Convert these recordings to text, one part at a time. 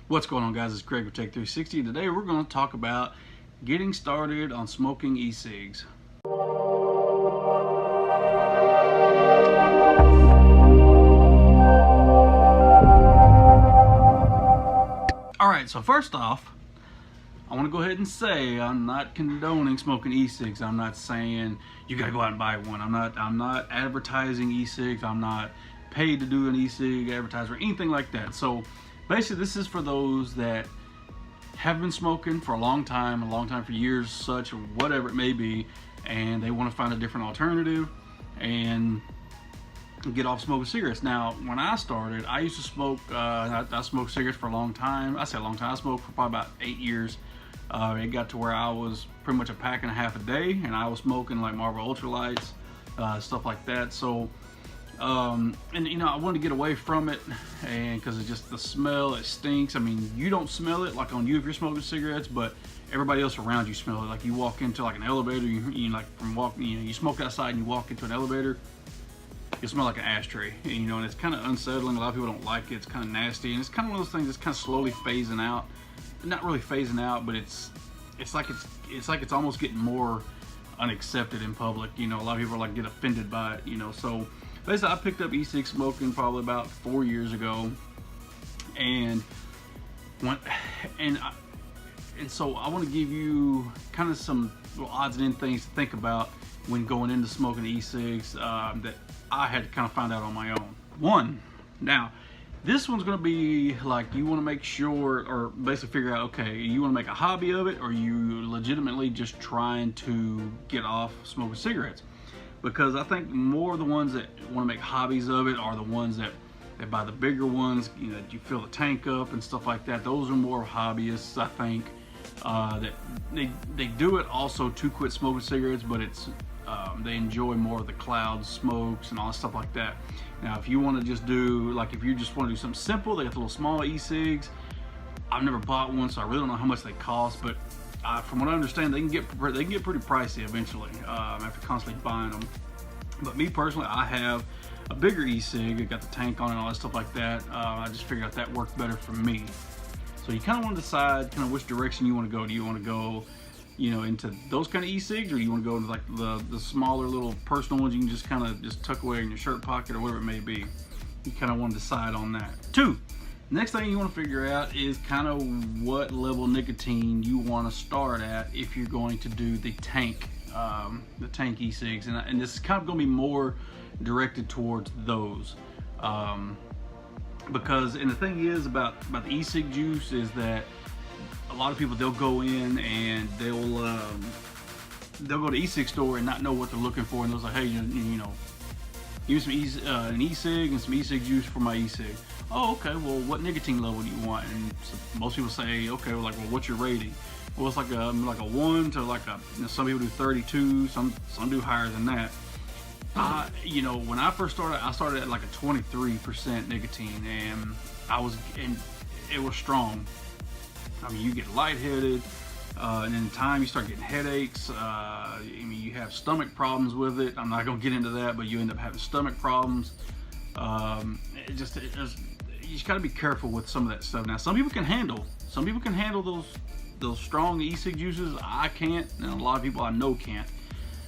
What's going on, guys? It's Craig with Tech 360. Today we're going to talk about getting started on smoking e-cigs. Alright, so first off, I want to go ahead and say I'm not condoning smoking e-cigs. I'm not saying you gotta go out and buy one. I'm not advertising e-cigs. I'm not paid to do an e-cig advertiser or anything like that. So basically this is for those that have been smoking for a long time for years, such or whatever it may be, and they want to find a different alternative and get off smoking cigarettes. Now, when I started, I used to smoke, I smoked cigarettes for a long time. I say a long time, I smoked for probably about 8 years. It got to where I was pretty much a pack and a half a day, and I was smoking like Marlboro Ultralights, stuff like that. So, and you know, I wanted to get away from it, and because it's just the smell, it stinks. I mean, you don't smell it like on you if you're smoking cigarettes, but everybody else around you smell it. Like you walk into like an elevator, you like from walking, you smoke outside and you walk into an elevator, you smell like an ashtray, and and it's kind of unsettling. A lot of people don't like it. It's kind of nasty, and it's kind of one of those things that's kind of slowly phasing out. Not really phasing out, but it's like it's almost getting more unaccepted in public. A lot of people like get offended by it. So basically, I picked up e-cig smoking probably about 4 years ago, and so I want to give you kind of some little odds and ends things to think about when going into smoking e-cigs that I had to kind of find out on my own. One, now this one's going to be like you want to make sure, or basically figure out, okay, you want to make a hobby of it, or you legitimately just trying to get off smoking cigarettes. Because I think more of the ones that want to make hobbies of it are the ones that buy the bigger ones, that you fill the tank up and stuff like that. Those are more hobbyists, I think, that they do it also to quit smoking cigarettes, but it's they enjoy more of the cloud smokes and all that stuff like that. Now, if you want to just do, like, if you just want to do something simple, they got the little small e-cigs. I've never bought one, so I really don't know how much they cost, but from what I understand, they can get pretty pricey eventually after constantly buying them. But me personally, I have a bigger e-cig. It got the tank on it and all that stuff like that. I just figured out that worked better for me. So you kind of want to decide kind of which direction you want to go. Do you want to go into those kind of e-cigs, or you want to go into like the smaller little personal ones you can just kind of just tuck away in your shirt pocket or whatever it may be? You kind of want to decide on that. Two, next thing you want to figure out is kind of what level nicotine you want to start at if you're going to do the tank e-cigs, and this is kind of going to be more directed towards those, because, and the thing is about the e-cig juice is that a lot of people, they'll go in and they'll go to e-cig store and not know what they're looking for, and they'll say, hey, give me an e-cig and some e-cig juice for my e-cig. Oh, okay, well, what nicotine level do you want? And so most people say, okay, well, what's your rating? Well, it's like a 1 to like some people do 32, some do higher than that. When I first started, I started at like a 23% nicotine, and it was strong. I mean, you get lightheaded, and in time you start getting headaches. You have stomach problems with it. I'm not gonna get into that, but you end up having stomach problems. You just gotta be careful with some of that stuff. Now, some people can handle those strong e-cig juices. I can't, and a lot of people I know can't.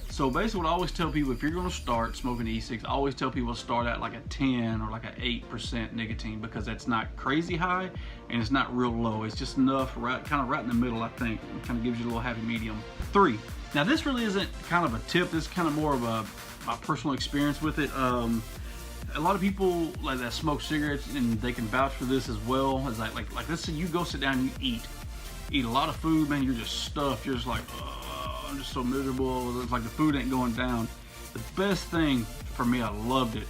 So basically, what I always tell people, if you're going to start smoking e-cigs, I always tell people to start at like a 10 or like an 8% nicotine, because that's not crazy high and it's not real low. It's just enough, kind of right in the middle, I think. It kind of gives you a little happy medium. 3. Now, this really isn't kind of a tip. This is kind of more of my personal experience with it. A lot of people like that smoke cigarettes, and they can vouch for this as well. Is like let's say you go sit down and you eat a lot of food, man. You're just stuffed. You're just like, I'm just so miserable. It's like the food ain't going down. The best thing for me, I loved it,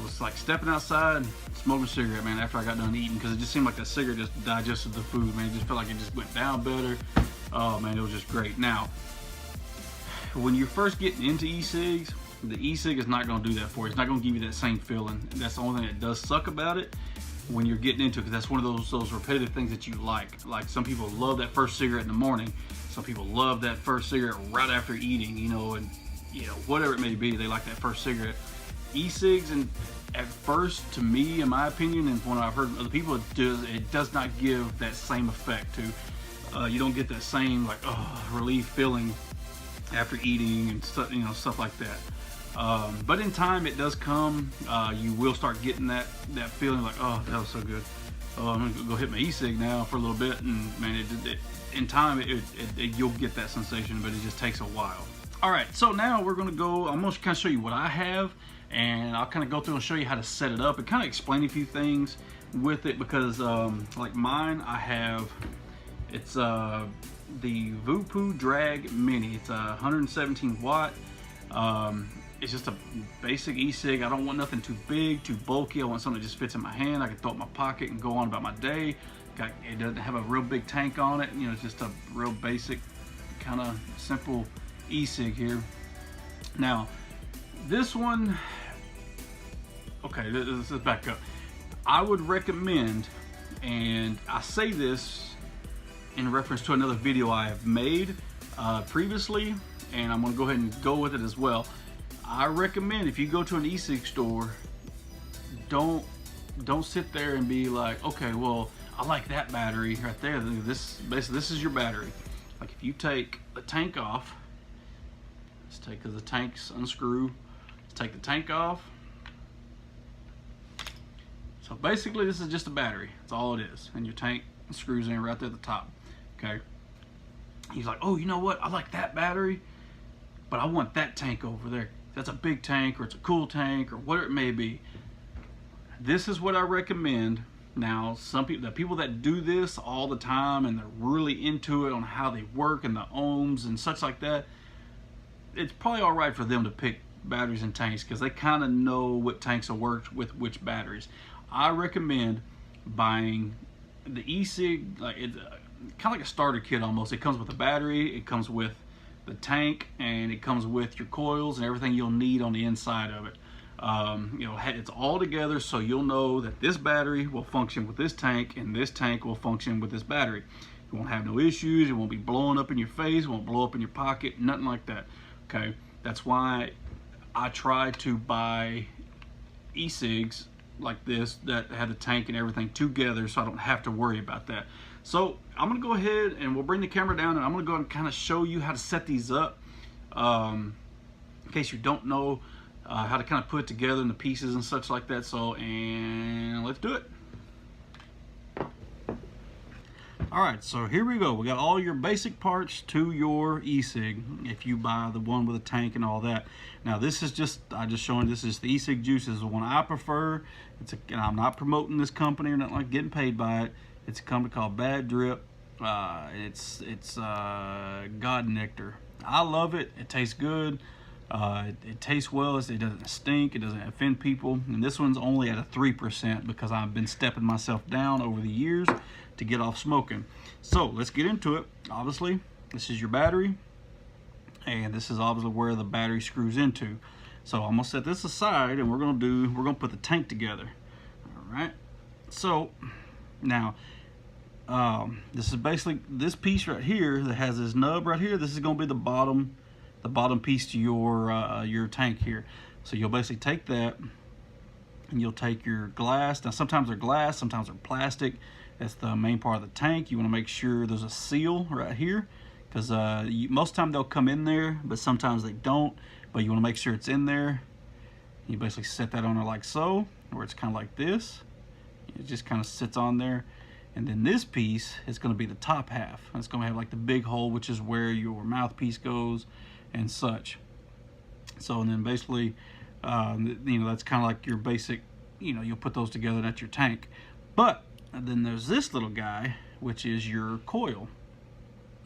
was like stepping outside, smoking a cigarette, man, after I got done eating, because it just seemed like that cigarette just digested the food, man. It just felt like it just went down better. Oh man, it was just great. Now, when you're first getting into e-cigs, the e-cig is not going to do that for you. It's not going to give you that same feeling. That's the only thing that does suck about it when you're getting into it, because that's one of those repetitive things that you like. Like, some people love that first cigarette in the morning. Some people love that first cigarette right after eating, and whatever it may be, they like that first cigarette. E-Cigs, and at first, to me, in my opinion, and when I've heard other people, it does not give that same effect to. You don't get that same like relief feeling after eating and stuff, stuff like that. But in time, it does come. You will start getting that feeling like, oh, that was so good. Oh, I'm gonna go hit my E-Cig now for a little bit, and man, in time, you'll get that sensation, but it just takes a while. All right, so now we're gonna go. I'm gonna kind of show you what I have, and I'll kind of go through and show you how to set it up and kind of explain a few things with it, because like mine, I have, it's the Vupu Drag Mini. It's a 117 watt. It's just a basic E-Cig. I don't want nothing too big, too bulky. I want something that just fits in my hand. I can throw it in my pocket and go on about my day. It doesn't have a real big tank on it. It's just a real basic, kind of simple E-Cig here. Now, this one, okay, let's back up. I would recommend, and I say this in reference to another video I have made previously, and I'm gonna go ahead and go with it as well. I recommend, if you go to an E-Cig store, don't sit there and be like, okay, well, I like that battery right there. Basically, this is your battery. Like, if you take the tank off, because the tanks unscrew. Let's take the tank off. So basically, this is just a battery. That's all it is, and your tank screws in right there at the top. Okay. He's like, oh, you know what? I like that battery, but I want that tank over there. That's a big tank, or it's a cool tank, or whatever it may be. This is what I recommend. Now, the people that do this all the time and they're really into it on how they work and the ohms and such like that, it's probably all right for them to pick batteries and tanks, because they kind of know what tanks will work with which batteries. I recommend buying the E-Cig, like it's kind of like a starter kit almost. It comes with a battery, it comes with the tank, and it comes with your coils and everything you'll need on the inside of it. It's all together, so you'll know that this battery will function with this tank, and this tank will function with this battery. You won't have no issues. It won't be blowing up in your face. It won't blow up in your pocket. Nothing like that. Okay, that's why I try to buy E-Cigs like this that have the tank and everything together, so I don't have to worry about that. So I'm gonna go ahead and we'll bring the camera down, and I'm gonna go ahead and kind of show you how to set these up, in case you don't know how to kind of put it together in the pieces and such like that. So, and let's do it. All right, so here we go. We got all your basic parts to your E-Cig if you buy the one with a tank and all that. Now this is just, I just showing this is the E-Cig Juice. This is the one I prefer. And I'm not promoting this company or not like getting paid by it. It's a company called Bad Drip. It's God Nectar. I love it. It tastes good. It tastes well. It doesn't stink. It doesn't offend people. And this one's only at a 3% because I've been stepping myself down over the years to get off smoking. So let's get into it. Obviously, this is your battery, and this is obviously where the battery screws into. So I'm gonna set this aside, and we're gonna put the tank together. All right. So now, this is basically this piece right here that has this nub right here. This is gonna be the bottom piece to your tank here. So you'll basically take that, and you'll take your glass. Now sometimes they're glass, sometimes they're plastic. That's the main part of the tank. You want to make sure there's a seal right here, because most of the time they'll come in there, but sometimes they don't. But you want to make sure it's in there. You basically set that on there like so, where it's kind of like this. It just kind of sits on there. And then this piece is going to be the top half. It's going to have like the big hole, which is where your mouthpiece goes and such. So, and then basically, that's kind of like your basic, you'll put those together, that's your tank. But and then there's this little guy, which is your coil.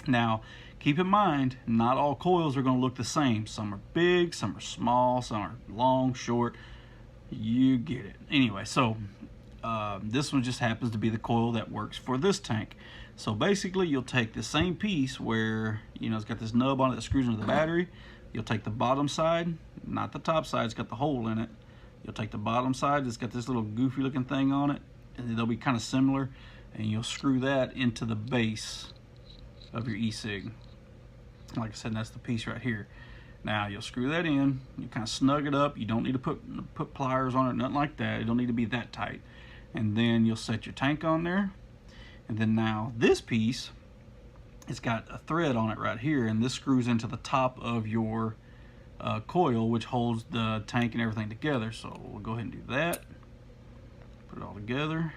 Now, keep in mind, not all coils are going to look the same. Some are big, some are small, some are long, short. You get it. Anyway, so this one just happens to be the coil that works for this tank. So basically, you'll take the same piece where, it's got this nub on it that screws into the battery. You'll take the bottom side, not the top side, it's got the hole in it. You'll take the bottom side, it's got this little goofy looking thing on it, and they'll be kind of similar, and you'll screw that into the base of your E-Cig. Like I said, that's the piece right here. Now you'll screw that in, you kind of snug it up. You don't need to put pliers on it, nothing like that. It don't need to be that tight. And then you'll set your tank on there. And then now this piece, it's got a thread on it right here, and this screws into the top of your coil, which holds the tank and everything together. So we'll go ahead and do that. Put it all together.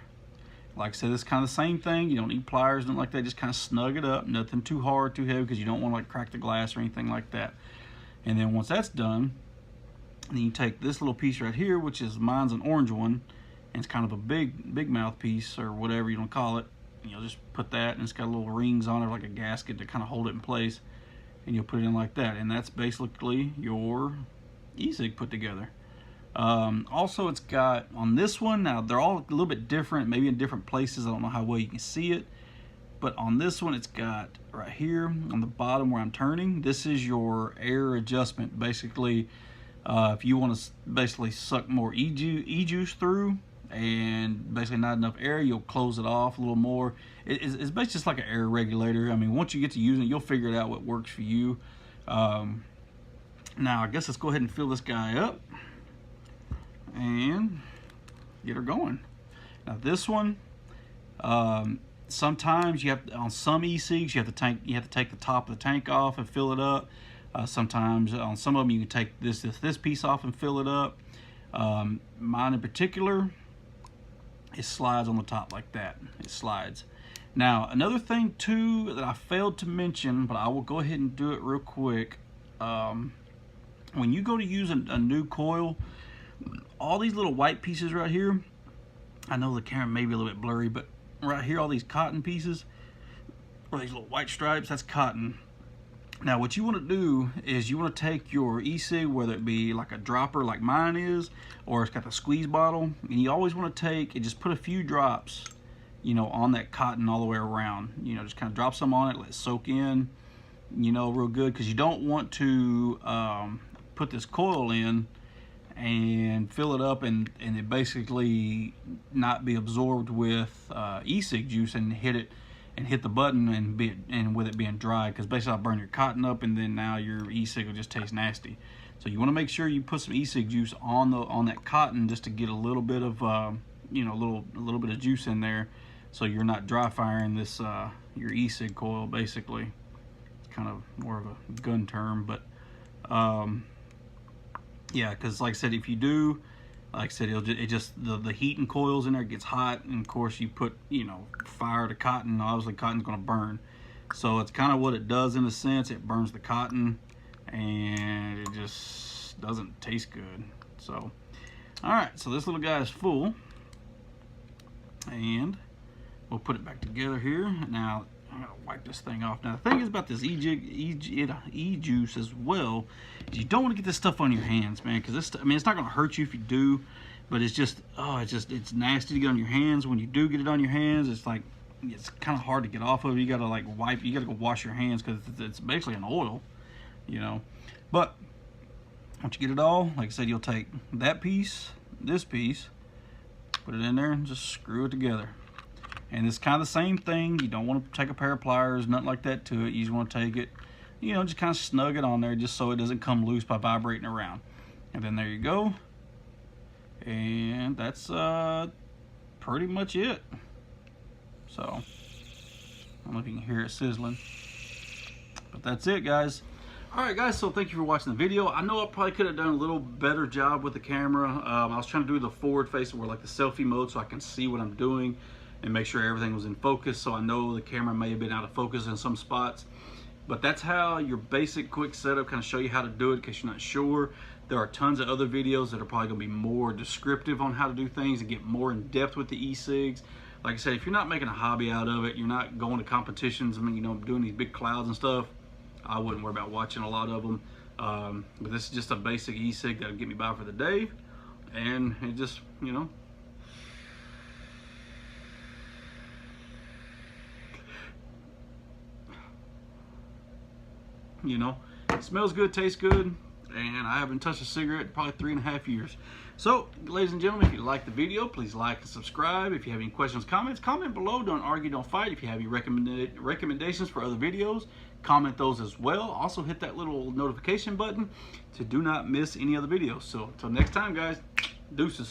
Like I said, it's kind of the same thing. You don't need pliers, nothing like that. Just kind of snug it up. Nothing too hard, too heavy, because you don't want to like crack the glass or anything like that. And then once that's done, then you take this little piece right here, which is, mine's an orange one, and it's kind of a big mouth piece or whatever you want to call it. And you'll just put that, and it's got little rings on it like a gasket to kind of hold it in place. And you'll put it in like that, and that's basically your E-Cig put together. Also, it's got on this one, now they're all a little bit different, maybe in different places. I don't know how well you can see it, but on this one, it's got right here on the bottom where I'm turning, this is your air adjustment. Basically, if you want to basically suck more e-juice through and basically not enough air, you'll close it off a little more. It's basically just like an air regulator. I mean, once you get to using it, you'll figure it out what works for you. Now, I guess let's go ahead and fill this guy up and get her going. Now this one, sometimes you have on some E-Cigs you have to take the top of the tank off and fill it up. Sometimes on some of them you can take this piece off and fill it up. Mine in particular, it slides on the top like that. It slides. Now another thing too that I failed to mention, but I will go ahead and do it real quick. When you go to use a new coil, all these little white pieces right here, I know the camera may be a little bit blurry, but right here, all these cotton pieces, or these little white stripes, that's cotton. Now what you want to do is you want to take your E-Cig, whether it be like a dropper like mine is, or it's got the squeeze bottle, and you always want to take and just put a few drops, you know, on that cotton all the way around. You know, just kind of drop some on it, let it soak in, you know, real good, because you don't want to put this coil in and fill it up and it basically not be absorbed with E-Cig juice and hit the button and with it being dry, because basically I'll burn your cotton up, and then now your E-Cig will just taste nasty. So you want to make sure you put some E-Cig juice on that cotton, just to get a little bit of you know, a little bit of juice in there, so you're not dry firing this your E-Cig coil. Basically, it's kind of more of a gun term, but yeah, because like I said, if you do, like I said, the heat and coils in there gets hot, and of course you put, you know, fire to cotton, obviously cotton's going to burn. So it's kind of what it does in a sense. It burns the cotton and it just doesn't taste good. So alright, so this little guy is full, and we'll put it back together here. Now I'm gonna wipe this thing off. Now the thing is about this E-juice as well, is you don't want to get this stuff on your hands, man, because this, I mean, it's not gonna hurt you if you do, but it's just, oh, it's nasty to get on your hands. When you do get it on your hands, it's like, it's kind of hard to get off of. You gotta like wipe, you gotta go wash your hands, because it's basically an oil, you know. But once you get it all, like I said, you'll take that piece, this piece, put it in there, and just screw it together. And it's kind of the same thing. You don't want to take a pair of pliers, nothing like that to it. You just want to take it, you know, just kind of snug it on there, just so it doesn't come loose by vibrating around. And then there you go. And that's pretty much it. So I don't know if you can hear it sizzling, but that's it, guys. Alright guys, so thank you for watching the video. I know I probably could have done a little better job with the camera. I was trying to do the forward face, or like the selfie mode, so I can see what I'm doing and make sure everything was in focus. So I know the camera may have been out of focus in some spots, but that's how your basic quick setup, kind of show you how to do it in case you're not sure. There are tons of other videos that are probably going to be more descriptive on how to do things and get more in depth with the E-Cigs. Like I said, if you're not making a hobby out of it, you're not going to competitions, I mean, you know, doing these big clouds and stuff, I wouldn't worry about watching a lot of them. But this is just a basic E-Cig that'll get me by for the day, and it just, you know, it smells good, tastes good, and I haven't touched a cigarette in probably 3.5 years. So, ladies and gentlemen, if you like the video, please like and subscribe. If you have any questions, comments, comment below. Don't argue, don't fight. If you have any recommendations for other videos, comment those as well. Also, hit that little notification button to do not miss any other videos. So, until next time, guys, deuces.